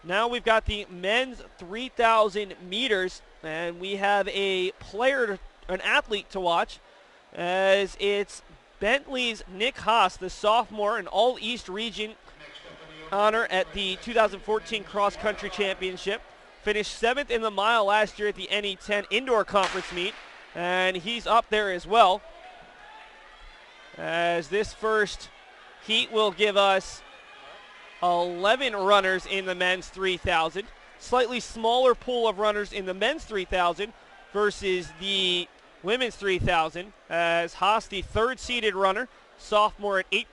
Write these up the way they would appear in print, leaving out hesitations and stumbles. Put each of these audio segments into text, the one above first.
Now we've got the men's 3,000 meters, and we have an athlete to watch, as it's Bentley's Nick Haas, the sophomore, an All-East region honor at the 2014 Cross Country Championship. Finished 7th in the mile last year at the NE10 Indoor Conference meet, and he's up there as well. As this first heat will give us 11 runners in the men's 3,000. Slightly smaller pool of runners in the men's 3,000 versus the women's 3,000, as Haas, the third-seeded runner, sophomore at 8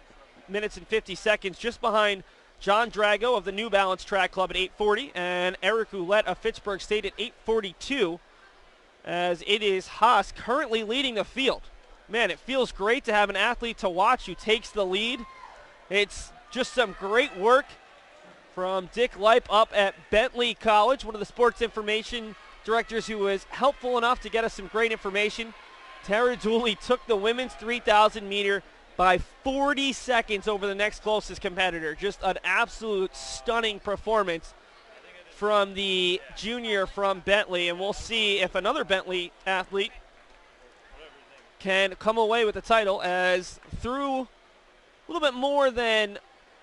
minutes and 50 seconds, just behind John Drago of the New Balance Track Club at 8:40, and Eric Ouellette of Fitchburg State at 8:42, as it is Haas currently leading the field. Man, it feels great to have an athlete to watch who takes the lead. It's just some great work from Dick Leip up at Bentley College, one of the sports information directors who was helpful enough to get us some great information. Tara Dooley took the women's 3,000 meter by 40 seconds over the next closest competitor. Just an absolute stunning performance from the junior from Bentley, and we'll see if another Bentley athlete can come away with the title, as through a little bit more than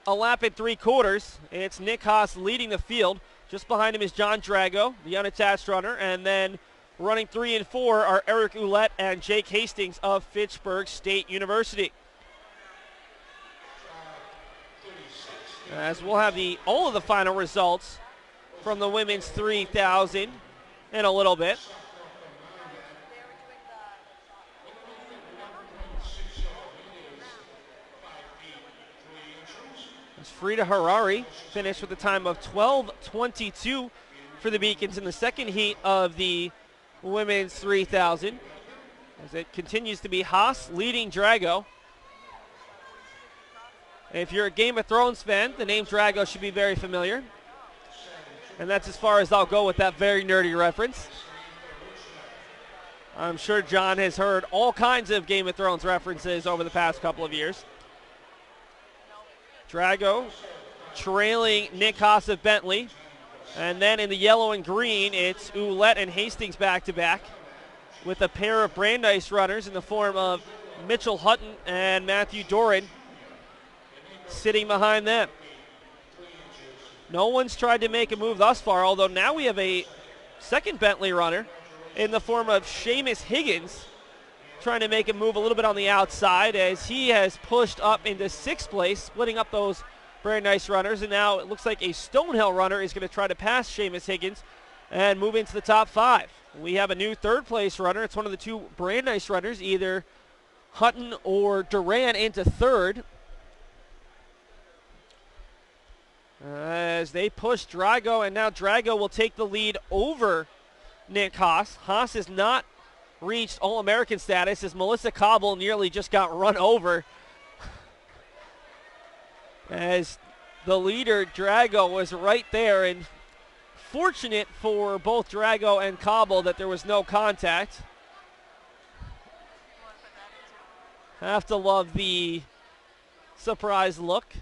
a lap and 3/4, it's Nick Haas leading the field. Just behind him is John Drago, the unattached runner, and then running 3 and 4 are Eric Ouellette and Jake Hastings of Fitchburg State University. As we'll have all of the final results from the women's 3,000 in a little bit. As Frida Harari finished with a time of 12:22 for the Beacons in the second heat of the women's 3,000. As it continues to be Haas leading Drago. If you're a Game of Thrones fan, the name Drago should be very familiar. And that's as far as I'll go with that very nerdy reference. I'm sure John has heard all kinds of Game of Thrones references over the past couple of years. Drago trailing Nick Haas of Bentley. And then in the yellow and green, it's Ouellette and Hastings back-to-back, with a pair of Brandeis runners in the form of Mitchell Hutton and Matthew Doran sitting behind them. No one's tried to make a move thus far, although now we have a second Bentley runner in the form of Seamus Higgins trying to make a move a little bit on the outside, as he has pushed up into 6th place, splitting up those Brandeis runners, and now it looks like a Stonehill runner is going to try to pass Seamus Higgins and move into the top 5. We have a new 3rd place runner. It's one of the two Brandeis runners, either Hutton or Duran, into 3rd. As they push Drago, and now Drago will take the lead over Nick Haas. Haas has not reached All-American status, as Melissa Cobble nearly just got run over. As the leader, Drago, was right there, and fortunate for both Drago and Cobble that there was no contact. Have to love the surprised look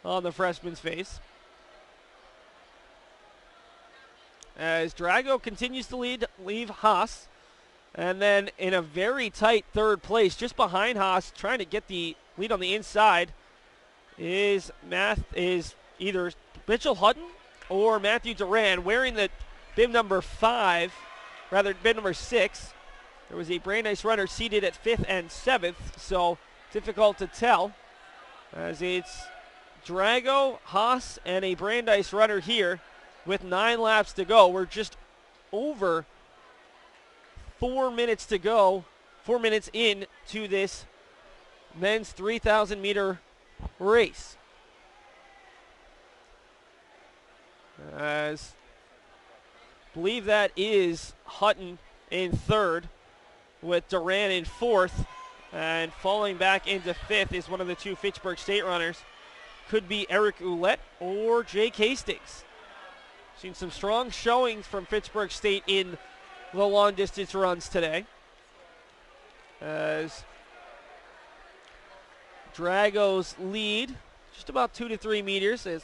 on the freshman's face. As Drago continues to leave Haas, and then in a very tight 3rd place, just behind Haas, trying to get the lead on the inside, is either Mitchell Hutton or Matthew Duran, wearing the bib number 6. There was a Brandeis runner seated at 5th and 7th, so difficult to tell, as it's Drago, Haas, and a Brandeis runner here with 9 laps to go. We're just over 4 minutes to go, 4 minutes in to this men's 3,000 meter race. As I believe that is Hutton in 3rd, with Duran in 4th, and falling back into 5th is one of the two Fitchburg State runners. Could be Eric Ouellette or Jake Hastings. Seen some strong showings from Fitchburg State in the long distance runs today, as Drago's lead just about 2 to 3 meters, as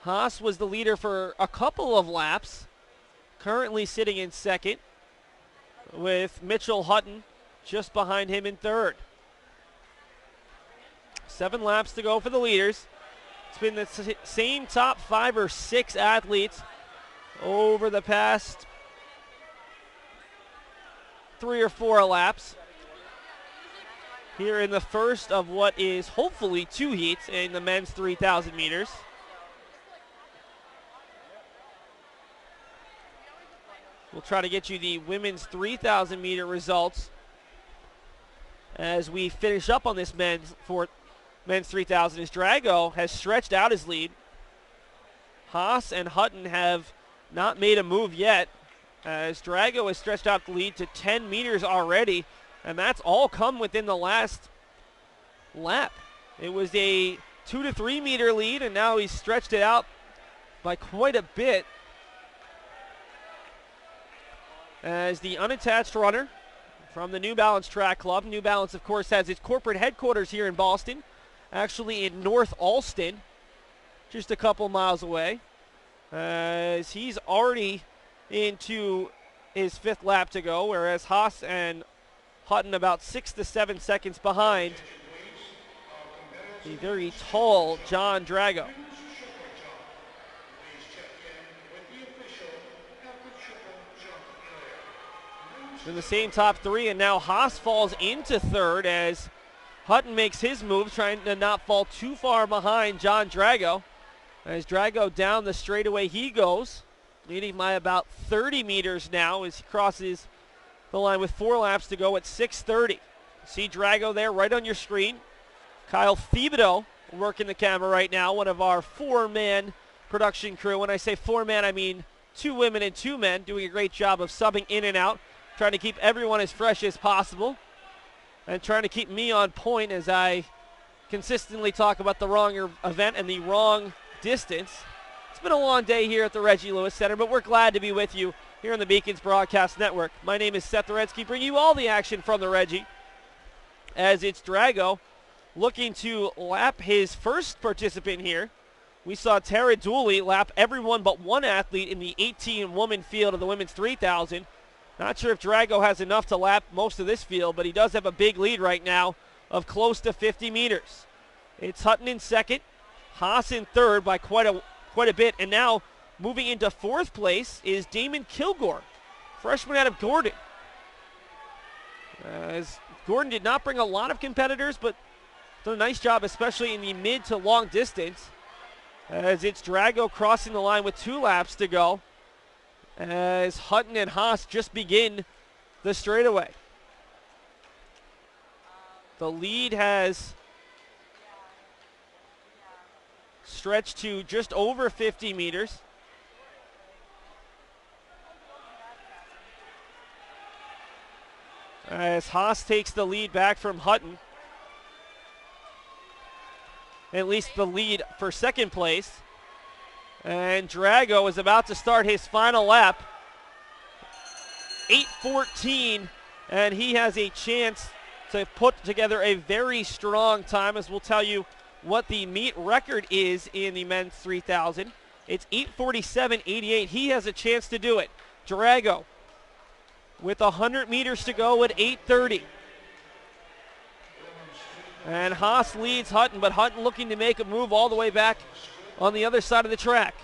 Haas was the leader for a couple of laps, currently sitting in second, with Mitchell Hutton just behind him in third. 7 laps to go for the leaders. It's been the same top 5 or 6 athletes over the past 3 or 4 laps. Here in the first of what is hopefully 2 heats in the men's 3,000 meters. We'll try to get you the women's 3,000 meter results as we finish up on this men's 3,000 as Drago has stretched out his lead. Haas and Hutton have not made a move yet as Drago has stretched out the lead to 10 meters already, and that's all come within the last lap. It was a 2 to 3 meter lead, and now he's stretched it out by quite a bit as the unattached runner from the New Balance Track Club. New Balance, of course, has its corporate headquarters here in Boston, actually in North Alston, just a couple miles away, as he's already into his 5th lap to go, whereas Haas and Hutton about 6 to 7 seconds behind the very tall John Drago. In the same top 3, and now Haas falls into 3rd as Hutton makes his move, trying to not fall too far behind John Drago. As Drago down the straightaway he goes, leading by about 30 meters now as he crosses the line with 4 laps to go at 6:30. See Drago there right on your screen. Kyle Thibodeau working the camera right now, one of our 4-man production crew. When I say 4-man, I mean 2 women and 2 men, doing a great job of subbing in and out, trying to keep everyone as fresh as possible and trying to keep me on point as I consistently talk about the wrong event and the wrong distance. It's been a long day here at the Reggie Lewis Center, but we're glad to be with you here on the Beacons Broadcast Network. My name is Seth Oretsky, bringing you all the action from the Reggie as it's Drago looking to lap his first participant here. We saw Tara Dooley lap everyone but one athlete in the 18-woman field of the women's 3,000. Not sure if Drago has enough to lap most of this field, but he does have a big lead right now of close to 50 meters. It's Hutton in second, Haas in third by quite a bit, and now moving into 4th place is Damon Kilgore, freshman out of Gordon. As Gordon did not bring a lot of competitors, but done a nice job, especially in the mid to long distance. As it's Drago crossing the line with 2 laps to go, as Hutton and Haas just begin the straightaway. The lead has stretched to just over 50 meters. As Haas takes the lead back from Hutton. At least the lead for second place. And Drago is about to start his final lap. 8:14, and he has a chance to put together a very strong time, as we'll tell you what the meet record is in the men's 3,000. It's 8:47.88. He has a chance to do it. Drago with 100 meters to go at 8:30. And Haas leads Hutton, but Hutton looking to make a move all the way back on the other side of the track.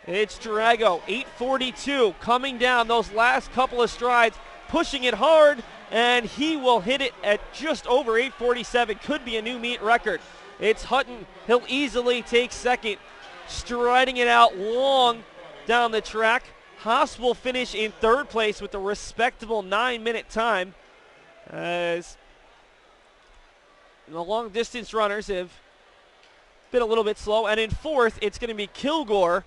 It's Drago, 8:42, coming down those last couple of strides, pushing it hard, and he will hit it at just over 8:47. Could be a new meet record. It's Hutton. He'll easily take second, striding it out long down the track. Haas will finish in 3rd place with a respectable 9-minute time, as the long distance runners have been a little bit slow. And in 4th, it's going to be Kilgore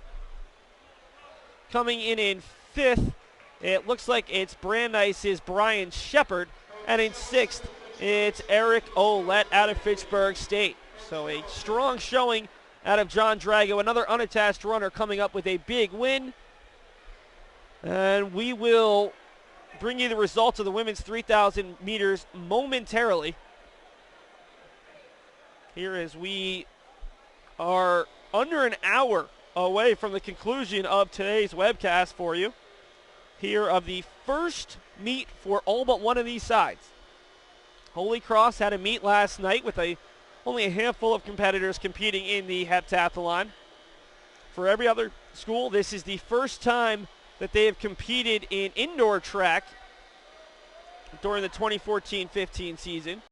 coming in 5th. It looks like it's Brandeis' Brian Shepard. And in 6th, it's Eric Olette out of Fitchburg State. So a strong showing out of John Drago, another unattached runner coming up with a big win. And we will bring you the results of the women's 3,000 meters momentarily. Here as we are under an hour away from the conclusion of today's webcast for you here of the first meet for all but one of these sides. Holy Cross had a meet last night with only a handful of competitors competing in the heptathlon. For every other school, this is the first time that they have competed in indoor track during the 2014-15 season.